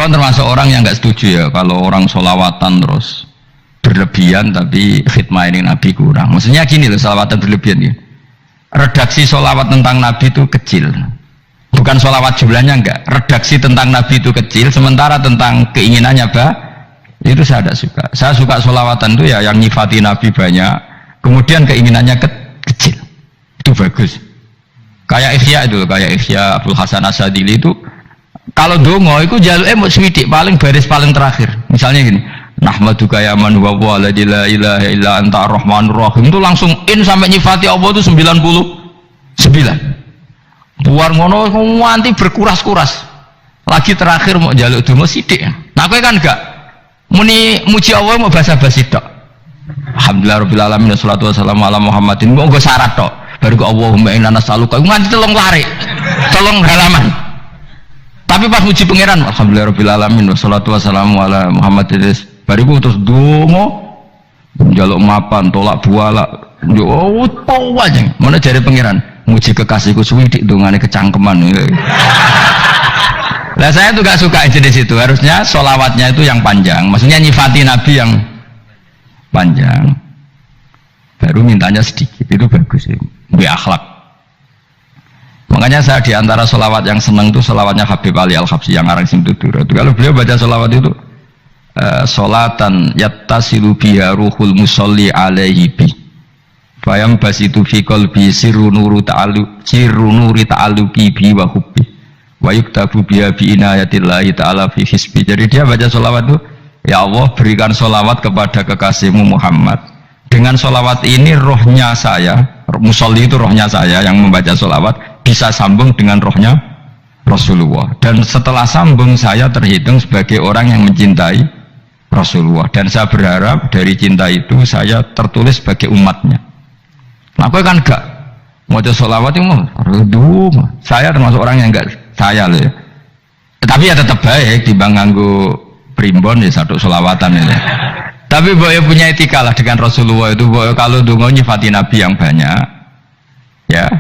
Kulon termasuk orang yang nggak setuju ya kalau orang sholawatan terus berlebihan tapi khidmah ini Nabi kurang. Maksudnya gini loh, sholawatan berlebihan ya. Redaksi sholawat tentang Nabi itu kecil. Bukan sholawat jumlahnya enggak. Redaksi tentang Nabi itu kecil, sementara tentang keinginannya itu saya tidak suka. Saya suka sholawatan itu ya yang nyifati Nabi banyak, kemudian keinginannya kecil. Itu bagus. Kayak Ihya Abdul Hasan Asadili itu kalau dongo itu jaluk mau swidik paling baris paling terakhir. Misalnya gini, nahmaduka ya man wa la ilaha illa anta ar-rahmanur rahim, itu langsung in sampai nyifati Allah itu 99. Buar ngono nganti berkuras-kuras. Lagi terakhir mau jaluk dongo sithik. Nah kowe kan enggak muni muji Allah mau basa-basi tok. Alhamdulillah rabbil alamin wassalatu wassalamu ala Muhammadin. Mau nggo syarat tok. Baru ke Allahumma inna nas'aluka nganti telung lari. Telung halaman. Tapi pas muji pangeran, alhamdulillah rabbil alamin wassalatu wassalamu ala Muhammadin. Bariku terus dongo njaluk mapan, tolak buala. Yo aja. Mana jare pangeran? Muji kekasihku suwidik dongane kecangkeman. Lah saya tuh gak suka jenis itu. Harusnya sholawatnya itu yang panjang. Maksudnya nyifati Nabi yang panjang. Baru mintanya sedikit, itu bagus ya. Bi akhlak. Makanya saya diantara sholawat yang seneng itu sholawatnya Habib Ali Al-Habsyi yang arang sing tutur. Kalau beliau baca sholawat itu sholatan yattasilu biha ruhul musolli alaihi bi fayam basitu fi qalbi sirru nuri ta'alluqi bi wa hubbi wa yuktabu biha bi inayatillahi ta'ala fi hisbi. Jadi dia baca sholawat itu, ya Allah berikan sholawat kepada kekasihmu Muhammad. Dengan sholawat ini rohnya saya, musolli itu rohnya saya yang membaca sholawat, bisa sambung dengan rohnya Rasulullah. Dan setelah sambung saya terhitung sebagai orang yang mencintai Rasulullah. Dan saya berharap dari cinta itu saya tertulis sebagai umatnya. Nah, aku kan enggak mau sholawat itu saya termasuk orang yang enggak saya loh ya. Tapi ya tetap baik dibanding nganggo primbon ya satu sholawatan ya. Tapi boleh punya etika lah dengan Rasulullah itu. Boleh kalau dongo nyifati Nabi yang banyak, ya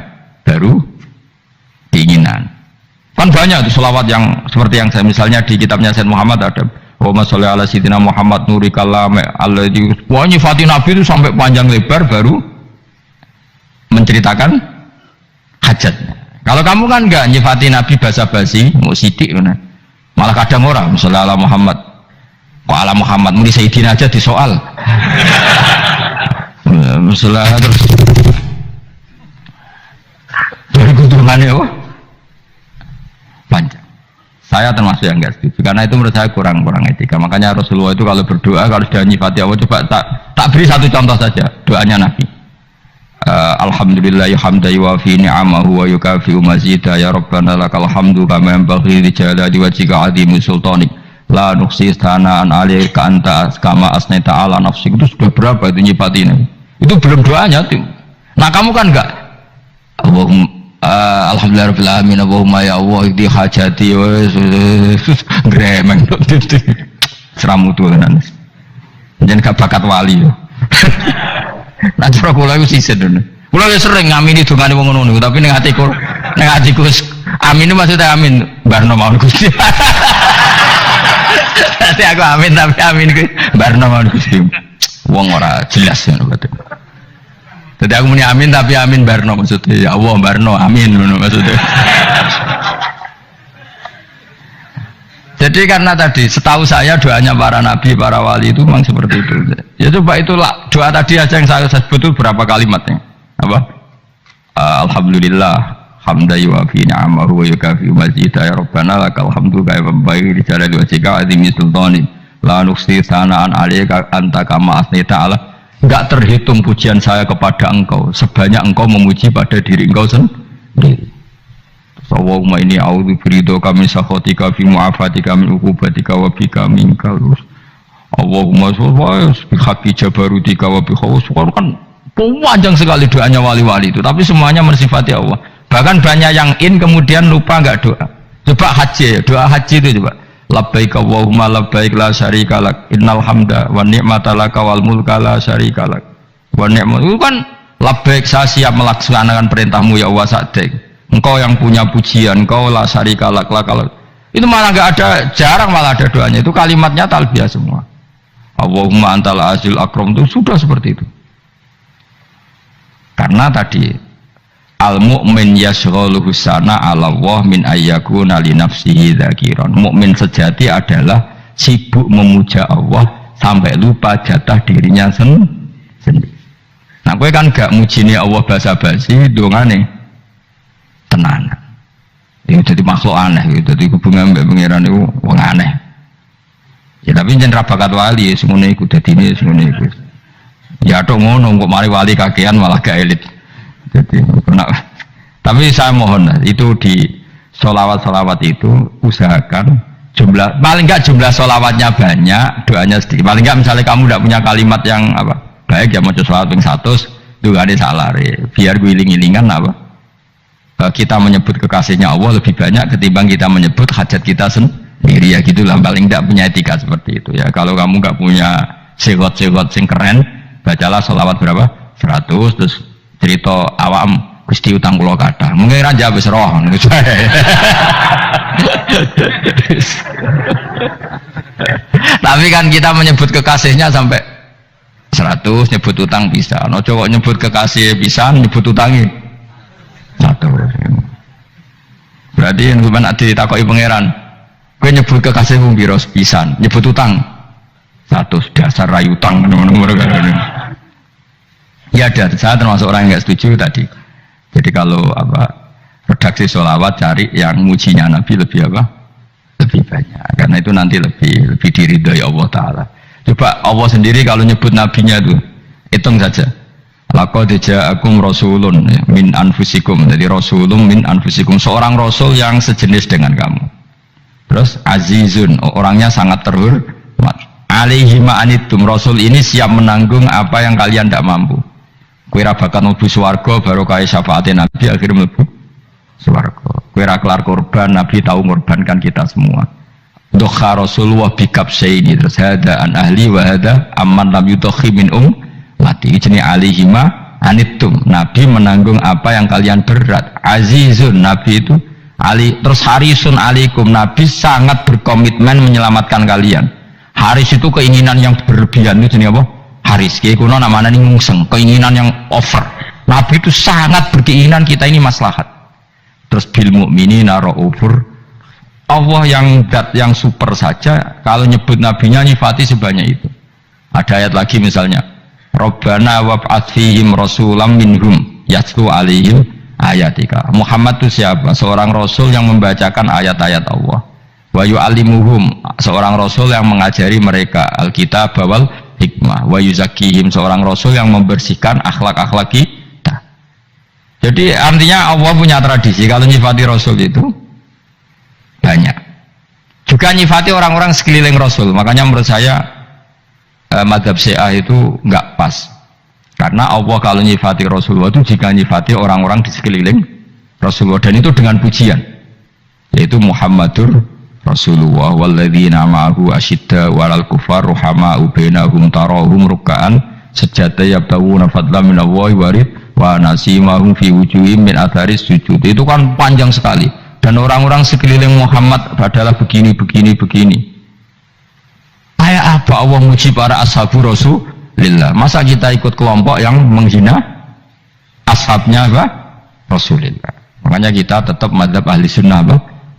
baru keinginan. Kan banyak tuh sholawat yang seperti yang saya misalnya di kitabnya Sayyid Muhammad ada Allahumma sholli ala sayyidina Muhammad nuri kalame alladzi. Wah nyifati Nabi itu sampai panjang lebar baru menceritakan hajatnya. Kalau kamu kan enggak nyifati Nabi basa-basi, mau sidik mana? Malah kadang orang misalnya ala Muhammad. Kok ala Muhammad muni Sayyidina aja disoal. Misalnya terus dari keturunannya panjang. Saya termasuk yang enggak setuju karena itu menurut saya kurang etika. Makanya Rasulullah itu kalau berdoa kalau sudah nyifati Allah, coba tak beri satu contoh saja doanya Nabi. Alhamdulillah hamdan yuwafi ni'amahu wa yukafi'u mazidah ya Rabbana lakal hamdu kama yanbaghi li jalali wajhika 'azimi sultanik la nuqsi sana'an 'alaika anta kama asnaita 'ala nafsik. Itu sudah berapa itu nyifatin itu belum doanya tuh. Nah kamu kan enggak Allahumma alhamdulillah rabbil alamin Allahumma ya Allah di hajati gremeng seramu tuh tenan jangan gak bakat wali nah cara kula iku sisen dene kula wis sering ngamini dongane wong ngono tapi ning atiku amin maksudnya amin barno mawon Gusti. Nanti aku amin tapi amin ku barno mawon Gusti. Wong ora jelas ngono berarti. Jadi aku muni amin tapi amin barno maksudnya ya Allah barno amin ngono maksudnya. Jadi karena tadi setahu saya doanya para nabi, para wali itu memang seperti itu. Ya coba itulah doa tadi aja yang saya sebut itu berapa kalimatnya? Apa? Alhamdulillah hamdan yuwafi ni'amahu wa yukafi'u mazidah ya Rabbana lakal hamdu kama yanbaghi li jalali wajhika 'azimi sultanik la nuqsi sana'an 'alaika anta kama asnaita 'ala. Enggak terhitung pujian saya kepada engkau sebanyak engkau memuji pada diri engkau sendiri. Allahumma inni a'udzu biridhoka min sakhatika fi mu'afatika min uqubatika wa bika minkal. Allahumma sholli bi haqqi jabarutika wa bi khawsuka. Kan panjang sekali doanya wali-wali itu, tapi semuanya mensifati Allah. Bahkan banyak yang kemudian lupa enggak doa. Coba haji, doa haji itu coba. Labbaik Allahumma labbaik la syarika lak innal hamda wa ni'mata laka wal mulka la syarika lak. Wa ni'mat itu kan labbaik saya siap melaksanakan perintahmu ya Allah sa'dik. Engkau yang punya pujian, engkau la syarika lak. Itu malah nggak ada, jarang malah ada doanya. Itu kalimatnya talbiyah semua. Allahumma antal azil akram itu sudah seperti itu. Karena tadi al mu'min yashghaluhu sana 'ala Allah min ayyakuna li nafsihi dzakiran. Mukmin sejati adalah sibuk memuja Allah sampai lupa jatah dirinya sendiri. Nah, kowe kan gak mujine Allah basa-basi, dongane tenanan. Itu jadi makhluk aneh gitu. Jadi hubungan mbek pangeran itu wong aneh. Ya tapi jen ra bakat wali semono iku dadine semono iku. Ya tok ngono kok mari wali kakean malah gak elit. Jadi tapi saya mohon itu di sholawat itu usahakan jumlah paling enggak jumlah sholawatnya banyak, doanya sedikit. Paling enggak misalnya kamu tidak punya kalimat yang apa baik ya mau sholawat ping 100 itu gak ada salah biar guling-gilingan apa kita menyebut kekasihnya Allah lebih banyak ketimbang kita menyebut hajat kita sendiri ya gitulah, paling tidak punya etika seperti itu ya. Kalau kamu nggak punya segot-segot sing keren, bacalah sholawat berapa 100 terus cerita awam Gusti utang kula kathah mungkin raja wis roh tapi kan kita menyebut kekasihnya sampai 100, nyebut utang bisa no coba nyebut kekasih bisa nyebut utangi 100. Berarti yang gue nak ditakoki pangeran, gue nyebut kekasih wong piro pisan, nyebut utang 100 dasar rayu utang nomor kan. Ya ada, saya termasuk orang yang nggak setuju tadi. Jadi kalau apa redaksi sholawat cari yang mujinya Nabi lebih apa? Lebih banyak. Karena itu nanti lebih diridhoi Allah Taala. Coba Allah sendiri kalau nyebut nabinya itu hitung saja. Laqad ja'akum rasulun min anfusikum. Jadi rasulun min anfusikum, seorang rasul yang sejenis dengan kamu. Terus azizun, orangnya sangat terhormat. Alaihi ma'anitum, rasul ini siap menanggung apa yang kalian tidak mampu. Kowe ra bakal mlebu swarga baru kaya syafaatin Nabi akhir mlebu swarga. Kowe ra kelar korban, Nabi tahu mengorbankan kita semua. Dokha Rasulullah bikabsaini, terus hada an ahli wa hada amman lam yudokhi min mati jenis alihima anitum, Nabi menanggung apa yang kalian berat. Azizun, Nabi itu ali, terus harisun alikum, Nabi sangat berkomitmen menyelamatkan kalian. Haris itu keinginan yang berlebihan itu jenis apa? Haris, kayak kuno namanya nih ngungseng, keinginan yang over. Nabi itu sangat berkeinginan kita ini maslahat. Terus bil mu'minina ra'ufur, Allah yang dat yang super saja kalau nyebut nabinya nyifati sebanyak itu. Ada ayat lagi misalnya Rabbana wab'ats fihim rasulam minhum yatlu alaihim ayatika. Muhammad itu siapa? Seorang rasul yang membacakan ayat-ayat Allah. Wa yu'allimuhum, seorang rasul yang mengajari mereka alkitab wal hikmah. Wa yuzakkihim, seorang rasul yang membersihkan akhlak-akhlak kita. Jadi artinya Allah punya tradisi kalau nyifati rasul itu banyak. Juga nyifati orang-orang sekeliling rasul. Makanya menurut saya madhab Syiah itu enggak pas, karena Allah kalau nyifati Rasulullah itu jika nyifati orang-orang di sekeliling Rasulullah, dan itu dengan pujian, yaitu Muhammadur Rasulullah walladzina ma'ahu asyidda walal kufar ruhama'u bainahum tarahum ruk'an sajada yabtawuna fadlan minallahi warid wa nasimahum fi wujuhim min atharis sujud. Itu kan panjang sekali, dan orang-orang sekeliling Muhammad adalah begini. Kayak apa Allah muji para ashabu Rasulillah? Masa kita ikut kelompok yang menghina ashabnya apa? Rasulillah. Makanya kita tetap madzhab ahli sunnah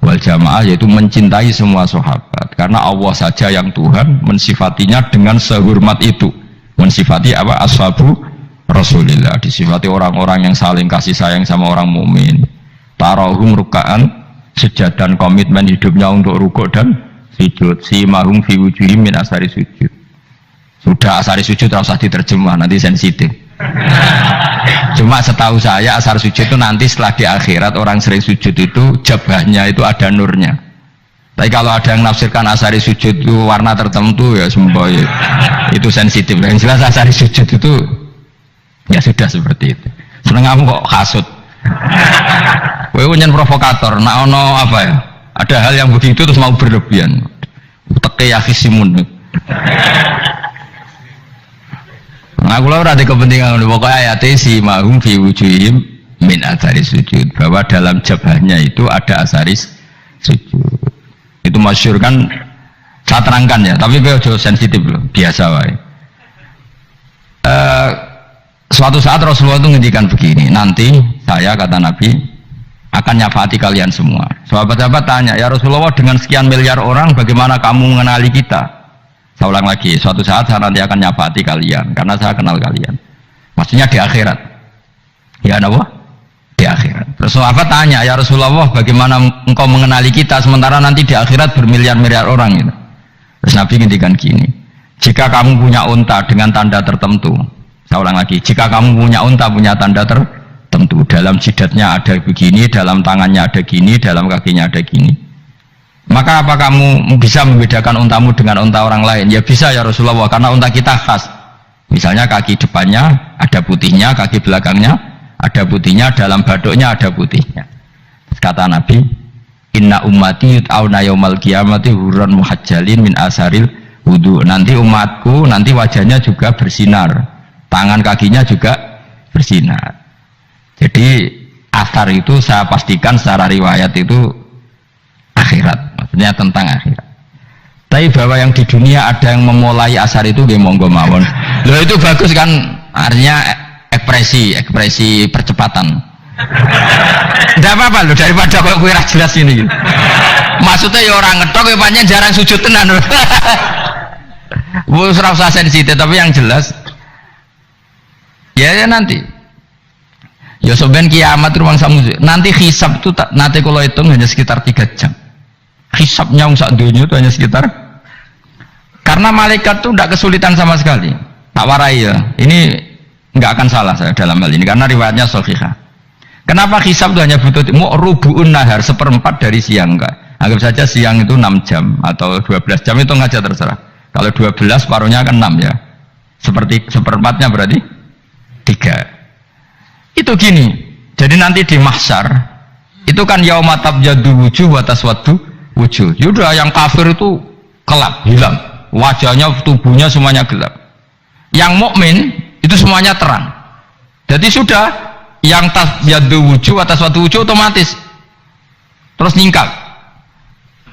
wal jamaah, yaitu mencintai semua sahabat. Karena Allah saja yang Tuhan mensifatinya dengan sehormat itu. Mensifati apa? Ashabu Rasulillah. Disifati orang-orang yang saling kasih sayang sama orang mukmin. Tarahum ruka'an, sujud dan komitmen hidupnya untuk rukuk dan sujud. Si mahum fi wujuhim min asari sujud. Sudah asari sujud terus diterjemah, nanti sensitif. Cuma setahu saya asar sujud itu nanti setelah di akhirat orang sering sujud itu jabahnya itu ada nurnya. Tapi kalau ada yang nafsirkan asari sujud itu warna tertentu ya semua itu sensitif. Yang jelas asari sujud itu ya sudah seperti itu. Seneng kamu kok kasut. Kowe nyen provokator, nak ono apa ya? Ada hal yang begitu terus mau berlebihan. Teke yakisimun. Nah, aku ora ada kepentingan pokoknya ayat si mahum fi wujuhim min athari sujud, bahwa dalam jabahnya itu ada asaris sujud. Itu masyhur kan, saya terangkan ya, tapi gue jauh sensitif loh, biasa wae. Suatu saat Rasulullah itu ngendikan begini, nanti saya kata Nabi akan nyafaati kalian semua. Sahabat-sahabat tanya, ya Rasulullah dengan sekian miliar orang bagaimana kamu mengenali kita? Saya ulang lagi, suatu saat saya nanti akan nyafaati kalian karena saya kenal kalian. Maksudnya di akhirat. Ya Allah, di akhirat. Terus sahabat tanya, ya Rasulullah bagaimana engkau mengenali kita sementara nanti di akhirat bermiliar-miliar orang gitu. Terus Nabi ngendikan gini, jika kamu punya unta dengan tanda tertentu, saya ulang lagi, jika kamu punya unta punya tanda tertentu, dalam jidatnya ada begini, dalam tangannya ada gini, dalam kakinya ada gini, maka apa kamu bisa membedakan untamu dengan unta orang lain? Ya bisa ya Rasulullah, karena unta kita khas. Misalnya kaki depannya ada putihnya, kaki belakangnya ada putihnya, dalam baduknya ada putihnya. Kata Nabi, inna ummati yut'auna yaumal qiyamati hurran muhajjalin min asaril wudu. Nanti umatku nanti wajahnya juga bersinar, tangan kakinya juga bersinar. Jadi asar itu saya pastikan secara riwayat itu akhirat, maksudnya tentang akhirat. Tapi bahwa yang di dunia ada yang memulai asar itu nggih monggo mawon. Loh itu bagus kan, artinya ekspresi percepatan. Tidak apa-apa loh, daripada kok kira jelas ini gitu. Maksudnya ya orang ngetok ya panjang jarang sujud tenan. Wes ora usah sensitif, tapi yang jelas ya nanti. Ya soben kiamat ruang samu. Nanti hisab itu nanti kalau hitung hanya sekitar 3 jam. Hisabnya sak dunia itu hanya sekitar, karena malaikat itu tidak kesulitan sama sekali. Tak warai ya. Ini nggak akan salah saya dalam hal ini karena riwayatnya sahihah. Kenapa hisab itu hanya butuh rubu'un nahar, 1/4 dari siang enggak? Anggap saja siang itu 6 jam atau 12 jam, itu aja terserah. Kalau 12 paruhnya kan 6 ya. Seperti 1/4-nya berarti 3. Itu gini. Jadi nanti di mahsyar itu kan yauma tabyaddu wujuh wa taswaddu wujuh. Yaudah yang kafir itu gelap, hilang. Wajahnya, tubuhnya semuanya gelap. Yang mukmin itu semuanya terang. Jadi sudah yang tabyaddu wujuh wa taswaddu wujuh otomatis terus nyingkap.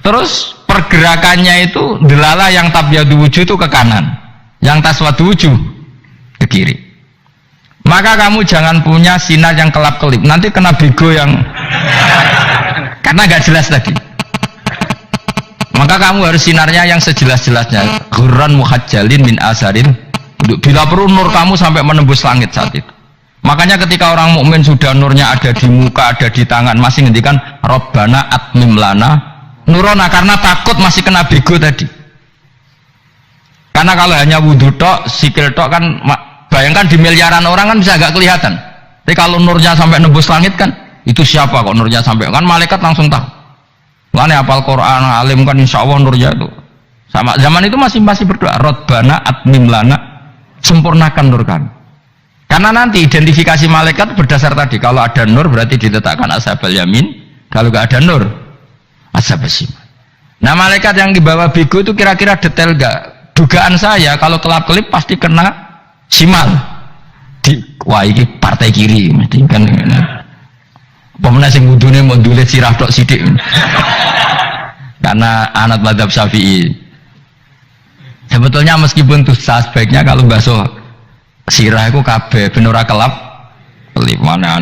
Terus pergerakannya itu delala yang tabyaddu wujuh itu ke kanan, yang taswaddu wujuh ke kiri. Maka kamu jangan punya sinar yang kelap-kelip, nanti kena bego yang karena gak jelas tadi. Maka kamu harus sinarnya yang sejelas-jelasnya, ghurran muhajjalin min asarin. Bila perlu nur kamu sampai menembus langit saat itu. Makanya ketika orang mukmin sudah nurnya ada di muka, ada di tangan, masih ngendikan Rabbana atmim lana nurona, karena takut masih kena bego tadi. Karena kalau hanya wudhu tok, sikil tok kan, bayangkan di miliaran orang kan bisa agak kelihatan. Tapi kalau nurnya sampai nembus langit kan, itu siapa kok nurnya sampai, kan malaikat langsung tahu. Makanya hafal Quran, alim kan insya Allah nurnya itu. Sama zaman itu masih berdoa, Rabbana atmim lana, sempurnakan nur kami. Karena nanti identifikasi malaikat berdasar tadi, kalau ada nur berarti diletakkan ashabal yamin, kalau gak ada nur ashabal shimal. Nah malaikat yang dibawa bego itu kira-kira detail gak? Dugaan saya kalau kelap-kelip pasti kena shimal. Wah ini partai kiri mesti kan. Pemenang sing wudune mau dulet sirah tok sidik. Karena anak mazhab Syafi'i. Sebetulnya meskipun dosa sebaiknya kalau basuh sirah itu kabeh ben ora kelap kelip, mana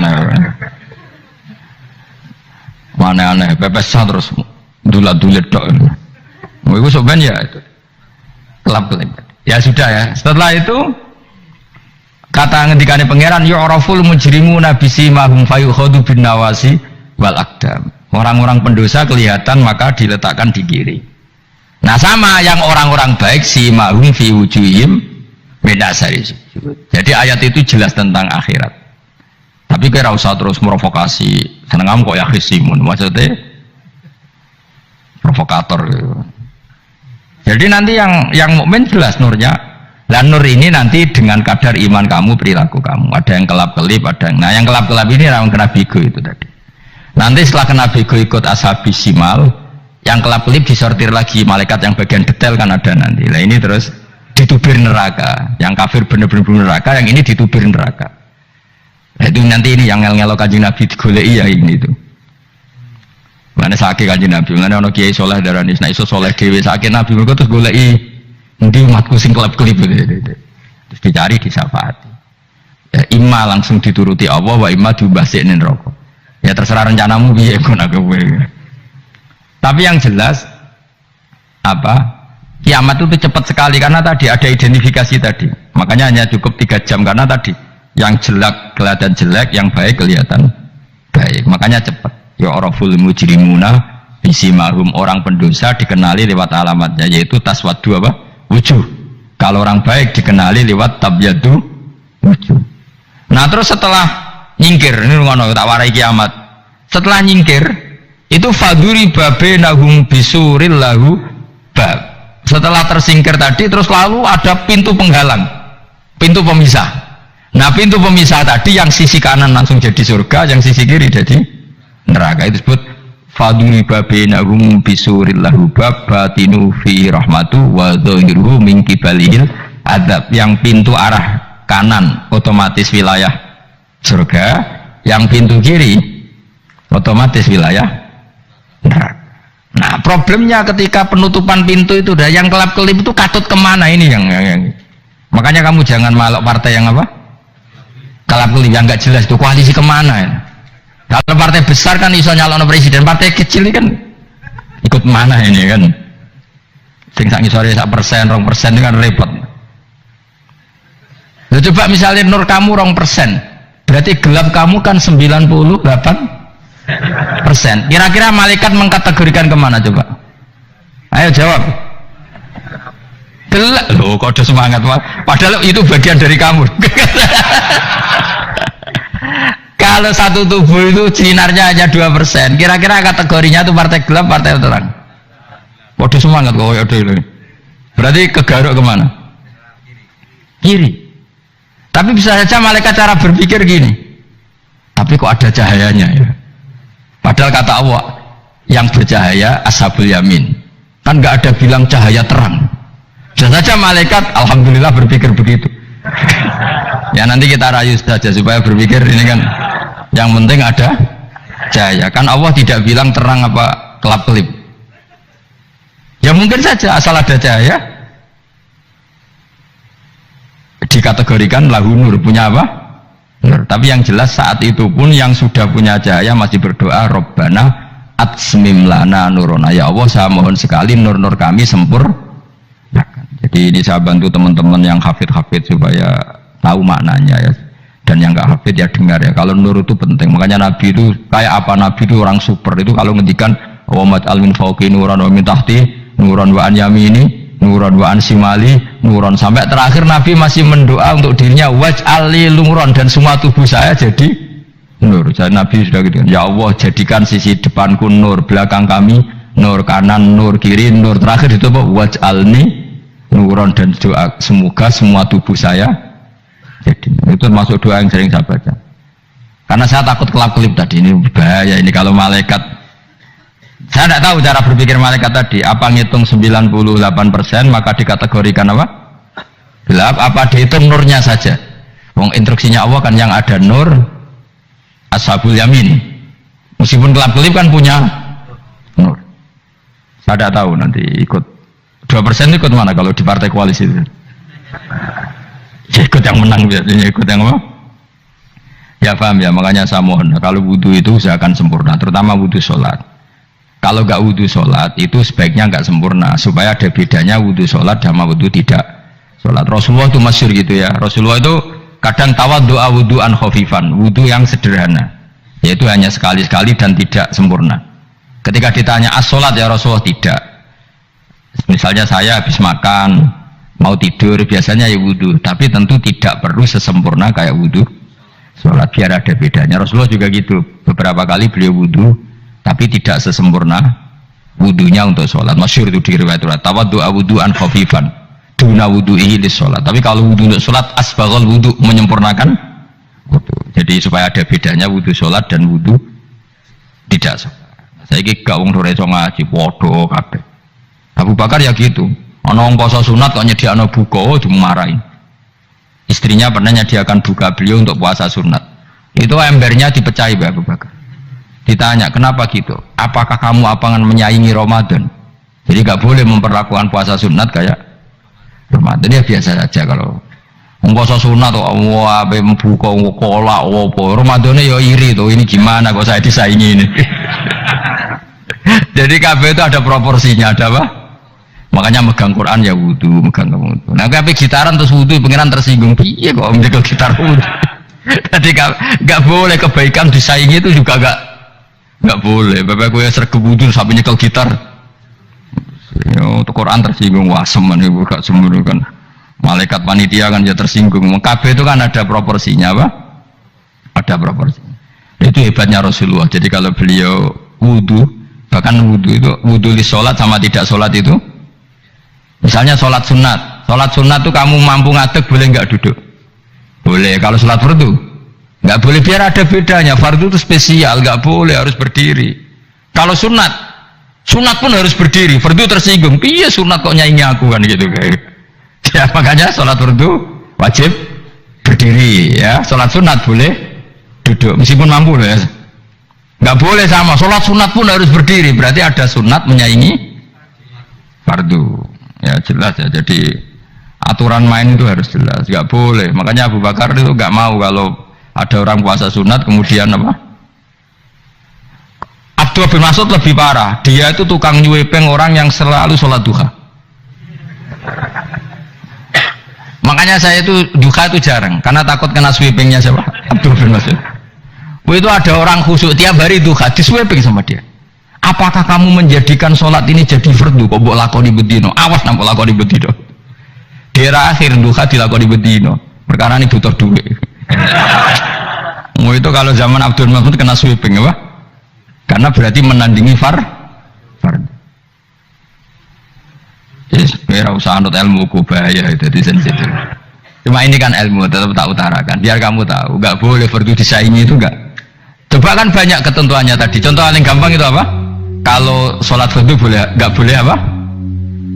aneh pepesan terus dulat-dulit tok. Iku sebenarnya ya itu kelap kelip. Ya sudah ya. Setelah itu kata ngendikane pangeran yu'raful mujrimuna bisimahum fayukhadu bin nawasi wal aqdam. Orang-orang pendosa kelihatan maka diletakkan di kiri. Nah sama yang orang-orang baik simahum fi wujuhim beda sari. Jadi ayat itu jelas tentang akhirat. Tapi kira usah terus provokasi. Seneng kamu kok ya khisimun, maksudnya provokator gitu. Jadi nanti yang mukmin jelas nurnya. Lah nur ini nanti dengan kadar iman kamu, perilaku kamu. Ada yang kelap-kelip, ada yang. Nah yang kelap-kelip ini yang kena bego itu tadi. Nanti setelah kena bego ikut ashabis simal, yang kelap-kelip disortir lagi malaikat yang bagian detail kan ada nanti. Nah ini terus ditubir neraka. Yang kafir bener-bener neraka, yang ini ditubir neraka. Nah, itu nanti ini yang ngel-ngelok Kanjeng Nabi digoleki ya ini itu. Mana sakit kanjeng Nabi, mana ono kiai soleh darani, nah iso soleh dewi sakit Nabi, mereka terus golei nanti umatku sing kelip-kelip terus dicari disyafaati. Ya, imma langsung dituruti Allah, wa imma diubahsik ning neraka. Ya terserah rencanamu piye kon aku kowe. Tapi yang jelas apa? Kiamat itu cepat sekali karena tadi ada identifikasi tadi. Makanya hanya cukup 3 jam karena tadi yang jelek kelihatan jelek, yang baik kelihatan baik. Makanya cepat. Ya oraful mujrimuna bisimahum, orang pendosa dikenali lewat alamatnya yaitu taswaddu apa? Wujuh. Kalau orang baik dikenali lewat tabyadu wujuh. Nah terus setelah nyingkir, ini ngono tak warai kiamat. Setelah nyingkir itu faduri babenahum bisuril lahu bab. Setelah tersingkir tadi terus lalu ada pintu penghalang, pintu pemisah. Nah pintu pemisah tadi yang sisi kanan langsung jadi surga, yang sisi kiri jadi neraka. Itu disebut faduri babenahum bisuril lahu bab batinu fi rahmatu wa dhahiruhu min kibalihil adab. Yang pintu arah kanan otomatis wilayah surga, yang pintu kiri otomatis wilayah neraka. Nah problemnya ketika penutupan pintu itu dah yang kelap-kelip itu katut kemana ini yang makanya kamu jangan malok partai yang apa kelap-kelip yang nggak jelas itu koalisi kemana ya. Kalau partai besar kan iso nyalon presiden, partai kecil ini kan ikut mana ini kan sing sak ngisore 1%, 2% itu kan repot. Nah, coba misalnya nur kamu 2%, berarti gelap kamu kan 98%. Kira-kira malaikat mengkategorikan kemana coba? Ayo jawab. Gelap loh, kode semangat padahal itu bagian dari kamu. Kalau satu tubuh itu sinarnya hanya 2%, kira-kira kategorinya itu partai gelap, partai terang. Kode semangat kok ada ini. Berarti kegaruk kemana? Kiri. Tapi bisa saja malaikat cara berpikir gini. Tapi kok ada cahayanya ya? Padahal kata Allah yang bercahaya ashabul yamin. Kan nggak ada bilang cahaya terang. Bisa saja malaikat alhamdulillah berpikir begitu. Ya nanti kita rayu saja supaya berpikir ini kan yang penting ada cahaya. Kan Allah tidak bilang terang apa kelap-kelip. Ya mungkin saja asal ada cahaya dikategorikan lahu nur, punya apa? Nur. Tapi yang jelas saat itu pun yang sudah punya cahaya masih berdoa Rabbana atsmim lana nurona, ya Allah saya mohon sekali nur-nur kami sempurna. Jadi ini saya bantu teman-teman yang hafid-hafid supaya tahu maknanya ya. Dan yang nggak hafid ya dengar ya, kalau nur itu penting. Makanya Nabi itu kayak apa? Nabi itu orang super itu kalau ngendikan wa mat almin fauqi nuran wa min tahti nuran wa an yamini nuron wa ansimali nuron, sampai terakhir Nabi masih mendoa untuk dirinya waj'ali nuron, dan semua tubuh saya jadi nur. Jadi Nabi sudah gitu, ya Allah jadikan sisi depanku nur, belakang kami nur, kanan nur, kiri nur, terakhir itu waj'alni nuron, dan doa semoga semua tubuh saya jadi. Itu masuk doa yang sering saya baca karena saya takut kelap-kelip tadi. Ini bahaya ini kalau malaikat. Saya tidak tahu cara berpikir malaikat tadi. Apa ngitung 98% maka dikategorikan apa? Gelap. Apa dihitung nurnya saja? Wong instruksinya Allah kan yang ada nur ashabul yamin. Meskipun gelap-gelip kan punya nur. Saya tidak tahu nanti ikut 2% ikut mana kalau di partai koalisi itu? Ya ikut yang menang biasanya, ikut yang apa? Ya paham ya, makanya saya mohon kalau wudhu itu usahakan sempurna, terutama wudhu sholat. Kalau nggak wudhu sholat itu sebaiknya nggak sempurna, supaya ada bedanya wudhu sholat sama wudhu tidak sholat. Rasulullah itu masyhur gitu ya. Rasulullah itu kadang tawaddu'a wudhu'an khafifan, wudhu yang sederhana, yaitu hanya sekali-sekali dan tidak sempurna. Ketika ditanya as-sholat ya Rasulullah, tidak. Misalnya saya habis makan mau tidur biasanya ya wudhu, tapi tentu tidak perlu sesempurna kayak wudhu sholat, biar ada bedanya. Rasulullah juga gitu, beberapa kali beliau wudhu tapi tidak sesempurna wudhunya untuk sholat. Masyhur itu di riwayat tawaddu'a wudhu'an khafifan duna wudhu'ihi lis sholat. Tapi kalau wudhu untuk sholat asbaghal wudhu, menyempurnakan wudhu. Jadi supaya ada bedanya wudhu sholat dan wudhu tidak sholat. Saya ini gak wong sore ngaji podo kabeh. Abu Bakar ya gitu, ana wong poso sunat kok nyediakno buka dimarahin. Istrinya pernah nyediakan buka beliau untuk puasa sunat, itu embernya dipecahi Abu Bakar. Ditanya, kenapa gitu? Apakah kamu akan menyaingi Ramadan? Jadi nggak boleh memperlakukan puasa sunat kayak Ramadan. Ya biasa saja kalau puasa sunat tuh, wah, membuka kolak, apa? Ramadannya ya iri tuh. Ini gimana kok saya disaingi ini? Jadi kabeh itu ada proporsinya, ada apa? Makanya megang Quran ya wudu, megang wudu. Nah, kabeh gitaran terus wudu, pengiran tersinggung. Piye kok menjaga gitar wudu? Jadi nggak boleh kebaikan disaingi itu juga nggak boleh. Bapak gue sergap wudu sampai nyekel gitar. Ya, untuk Quran tersinggung, wah semen ibu gak sembunyi kan. Malaikat panitia kan ya tersinggung. Kabeh itu kan ada proporsinya, apa? Ada proporsinya. Itu hebatnya Rasulullah. Jadi kalau beliau wudu, bahkan wudu itu wudu li sholat sama tidak sholat itu, misalnya sholat sunat itu kamu mampu ngadeg boleh nggak duduk? Boleh. Kalau sholat fardu nggak boleh, biar ada bedanya. Fardu itu spesial, nggak boleh, harus berdiri. Kalau sunat pun harus berdiri. Fardu tersinggung, iya sunat kok nyaingi aku kan gitu kayak. Ya makanya sholat fardu wajib berdiri ya. Sholat sunat boleh duduk meskipun mampu loh ya. Nggak boleh sama. Sholat sunat pun harus berdiri. Berarti ada sunat menyaingi fardu. Ya jelas ya. Jadi aturan main itu harus jelas. Nggak boleh. Makanya Abu Bakar itu nggak mau kalau ada orang puasa sunat kemudian apa? Abdullah bin Mas'ud lebih parah. Dia itu tukang nyuepeng orang yang selalu sholat duha. Makanya saya itu duha itu jarang karena takut kena sweepingnya siapa? Abdullah bin Mas'ud. Itu ada orang khusyuk tiap hari duha di sweeping sama dia. Apakah kamu menjadikan sholat ini jadi fardu? Kok mbok lakoni bedino? Awas nang mbok lakoni bedino. Daerah akhir duha dilakoni bedino. Perkara ini butuh duit. Itu kalau zaman Abdul Mas'ud kena sweeping apa? Karena berarti menandingi fardu. Yes, kira usah anut ilmu ku bahaya itu di sensitif. Cuma ini kan ilmu tetap tak utarakan. Biar kamu tahu, nggak boleh fardu disaingi itu nggak. Coba kan banyak ketentuannya tadi. Contoh paling gampang itu apa? Kalau sholat fardu boleh, nggak boleh apa?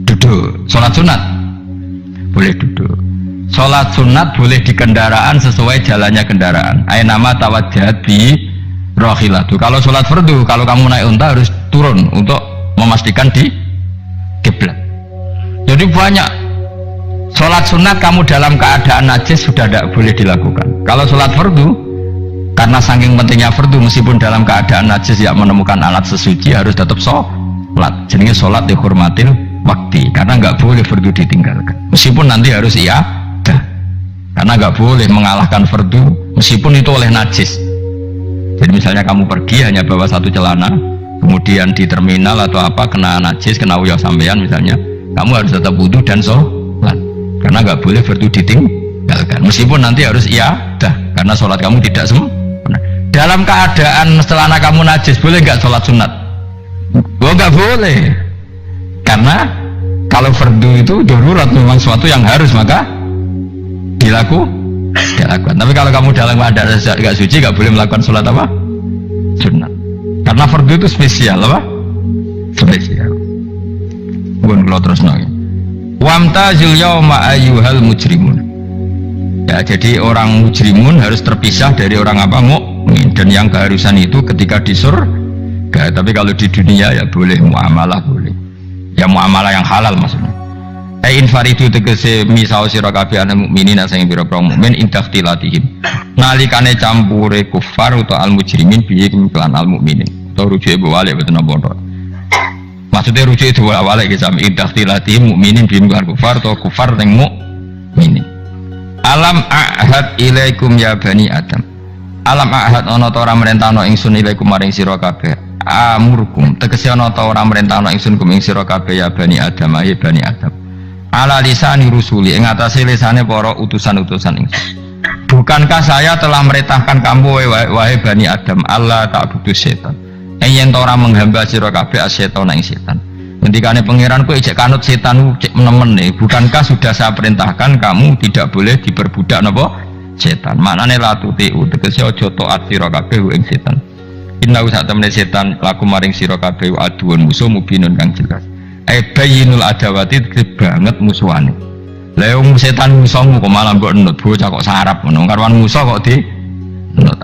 Duduk. Sholat sunat boleh duduk. Sholat sunat boleh di kendaraan sesuai jalannya kendaraan. Nama tawajjahat bi rohilatu. Kalau sholat fardu, kalau kamu naik unta harus turun untuk memastikan di kiblat. Jadi banyak sholat sunat kamu dalam keadaan najis sudah tidak boleh dilakukan. Kalau sholat fardu, karena saking pentingnya fardu, meskipun dalam keadaan najis ya menemukan alat sesuci harus tetap sholat. Jadi sholat dihormatin waktu, karena nggak boleh fardu ditinggalkan. Meskipun nanti harus karena nggak boleh mengalahkan fardu meskipun itu oleh najis. Jadi misalnya kamu pergi hanya bawa satu celana, kemudian di terminal atau apa kena najis, kena uyah sampean misalnya, kamu harus tetap wudu dan sholat karena nggak boleh fardu ditinggalkan meskipun nanti harus karena sholat kamu tidak sempurna. Dalam keadaan celana kamu najis boleh nggak sholat sunat? Nggak boleh, karena kalau fardu itu darurat, memang suatu yang harus maka dilakukan. Tapi kalau kamu dalam keadaan nggak suci nggak boleh melakukan sholat apa? Sunat. Karena fardu itu spesial apa? Spesial. Bukan kalau terus nongin. Wamtazil yauma ayyuhal mujrimun. Ya, jadi orang mujrimun harus terpisah dari orang apa? Mukmin. Dan yang keharusan itu ketika di surga. Tapi kalau di dunia ya boleh muamalah boleh. Ya muamalah yang halal maksudnya. Infaridu tegese misau sira kabeh ana mukminin sing pira-pira mukmin indaftilatihim. Nalikane campure kufar utawa al mujrimin biye kelan al mukminin. To rujuke balik boten napa. Maksudnya rujuk itu awalnya kita indaftilatihim mukminin biye kelan kufar atau kufar ning mukminin. Alam ahad ilaikum ya bani Adam. Alam ahad ana ta ora merentano ingsun ilaikum maring sira kabeh. Amurkum tegese ana ta ora merentano ingsun kum ing sira kabeh ya bani Adam ya bani Adam. Ala lisani rusuli ing atase lisane para utusan-utusan ingsun. Bukankah saya telah merintahkan kamu wahai bani Adam Allah ta'budu setan. Yen ora menghamba sira kabeh asetan ing setan. Ngendikane pangeranku ijek kanut setan cek menemen nih. Bukankah sudah saya perintahkan kamu tidak boleh diperbudak napa setan. Maknane la tutiu tegese aja taat sira kabeh ing setan. Inna sak temene setan laku maring sira kabeh aduun musuh mubinun kang jelas. Bayinul adawati banget musuhane. Lah wong setan musuhmu kok malah mbok nut bocah kok sarap ngono. Karwan musuh kok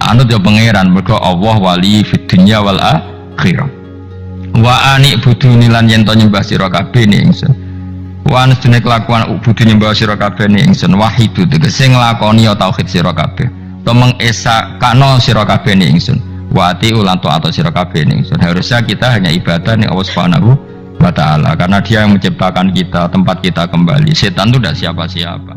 Anut ya pangeran, mergo Allah wali fid dunya wal akhirah. Wa ani buduni lan yen to nyembah sira kabeh ning ingsun. Wa anustune kelakuan budu nyembah sira kabeh ning ingsun wahidu tegese nglakoni ya tauhid sira kabeh. To mengesakno sira kabeh ning ingsun. Wa ati ulan to atau sira kabeh ning ingsun. Harusnya kita hanya ibadah ning Allah Subhanahu wa taala karena Dia yang menciptakan kita, tempat kita kembali. Setan itu tidak siapa-siapa.